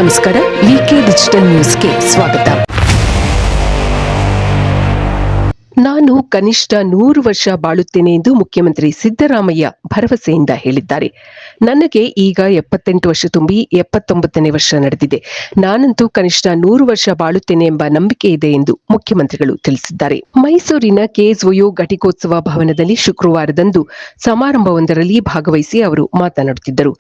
ನಮಸ್ಕಾರ. ವಿಕೆ ಡಿಜಿಟಲ್ ನ್ಯೂಸ್ಗೆ ಸ್ವಾಗತ. ನಾನು ಕನಿಷ್ಠ 100 ವರ್ಷ ಬಾಳುತ್ತೇನೆ ಎಂದು ಮುಖ್ಯಮಂತ್ರಿ ಸಿದ್ದರಾಮಯ್ಯ ಭರವಸೆಯಿಂದ ಹೇಳಿದ್ದಾರೆ. ನನಗೆ ಈಗ 78 ವರ್ಷ ತುಂಬಿ 79ನೇ ವರ್ಷ ನಡೆದಿದೆ. ನಾನಂತೂ ಕನಿಷ್ಠ 100 ವರ್ಷ ಬಾಳುತ್ತೇನೆ ಎಂಬ ನಂಬಿಕೆ ಇದೆ ಎಂದು ಮುಖ್ಯಮಂತ್ರಿಗಳು ತಿಳಿಸಿದ್ದಾರೆ. ಮೈಸೂರಿನ ಕೆಎಸ್ಒಯು ಘಟಿಕೋತ್ಸವ ಭವನದಲ್ಲಿ ಶುಕ್ರವಾರದಂದು ಸಮಾರಂಭವೊಂದರಲ್ಲಿ ಭಾಗವಹಿಸಿ ಅವರು ಮಾತನಾಡುತ್ತಿದ್ದರು.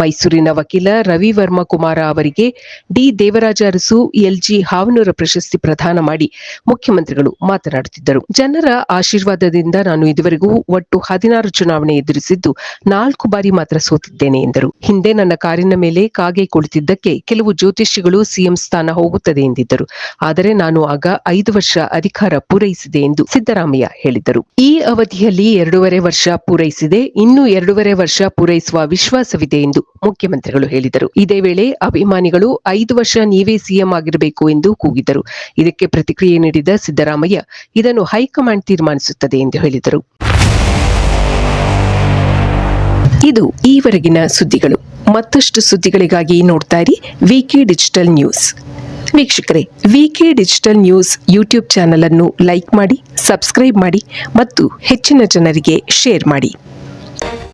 ಮೈಸೂರಿನ ವಕೀಲ ರವಿವರ್ಮ ಕುಮಾರ ಅವರಿಗೆ ಡಿ ದೇವರಾಜ ಅರಸು ಎಲ್ಜಿ ಹಾವನೂರ ಪ್ರಶಸ್ತಿ ಪ್ರದಾನ ಮಾಡಿ ಮುಖ್ಯಮಂತ್ರಿಗಳು ಮಾತನಾಡುತ್ತಿದ್ದರು. ಜನರ ಆಶೀರ್ವಾದದಿಂದ ನಾನು ಇದುವರೆಗೂ ಒಟ್ಟು 16 ಚುನಾವಣೆ ಎದುರಿಸಿದ್ದು 4 ಬಾರಿ ಮಾತ್ರ ಸೋತಿದ್ದೇನೆ ಎಂದರು. ಹಿಂದೆ ನನ್ನ ಕಾರಿನ ಮೇಲೆ ಕಾಗೆ ಕುಳಿತಿದ್ದಕ್ಕೆ ಕೆಲವು ಜ್ಯೋತಿಷಿಗಳು ಸಿಎಂ ಸ್ಥಾನ ಹೋಗುತ್ತದೆ ಎಂದಿದ್ದರು. ಆದರೆ ನಾನು ಆಗ 5 ವರ್ಷ ಅಧಿಕಾರ ಪೂರೈಸಿದೆ ಎಂದು ಸಿದ್ದರಾಮಯ್ಯ ಹೇಳಿದರು. ಈ ಅವಧಿಯಲ್ಲಿ 2.5 ವರ್ಷ ಪೂರೈಸಿದೆ, ಇನ್ನೂ 2.5 ವರ್ಷ ಪೂರೈಸುವ ವಿಶ್ವಾಸವಿದೆ ಎಂದು ಮುಖ್ಯಮಂತ್ರಿಗಳು ಹೇಳಿದರು. ಇದೇ ವೇಳೆ ಅಭಿಮಾನಿಗಳು 5 ವರ್ಷ ನೀವೇ ಸಿಎಂ ಆಗಿರಬೇಕು ಎಂದು ಕೂಗಿದರು. ಇದಕ್ಕೆ ಪ್ರತಿಕ್ರಿಯೆ ನೀಡಿದ ಸಿದ್ದರಾಮಯ್ಯ, ಇದನ್ನು ಹೈಕಮಾಂಡ್ ತೀರ್ಮಾನಿಸುತ್ತದೆ ಎಂದು ಹೇಳಿದರು. ಇದು ಈವರೆಗಿನ ಸುದ್ದಿಗಳು. ಮತ್ತಷ್ಟು ಸುದ್ದಿಗಳಿಗಾಗಿ ನೋಡ್ತಾ ಇರಿ ವಿಕೆ ಡಿಜಿಟಲ್ ನ್ಯೂಸ್. ವೀಕ್ಷಕರೇ, ವಿಕೆ ಡಿಜಿಟಲ್ ನ್ಯೂಸ್ ಯೂಟ್ಯೂಬ್ ಚಾನೆಲ್ ಅನ್ನು ಲೈಕ್ ಮಾಡಿ, ಸಬ್ಸ್ಕ್ರೈಬ್ ಮಾಡಿ ಮತ್ತು ಹೆಚ್ಚಿನ ಜನರಿಗೆ ಶೇರ್ ಮಾಡಿ.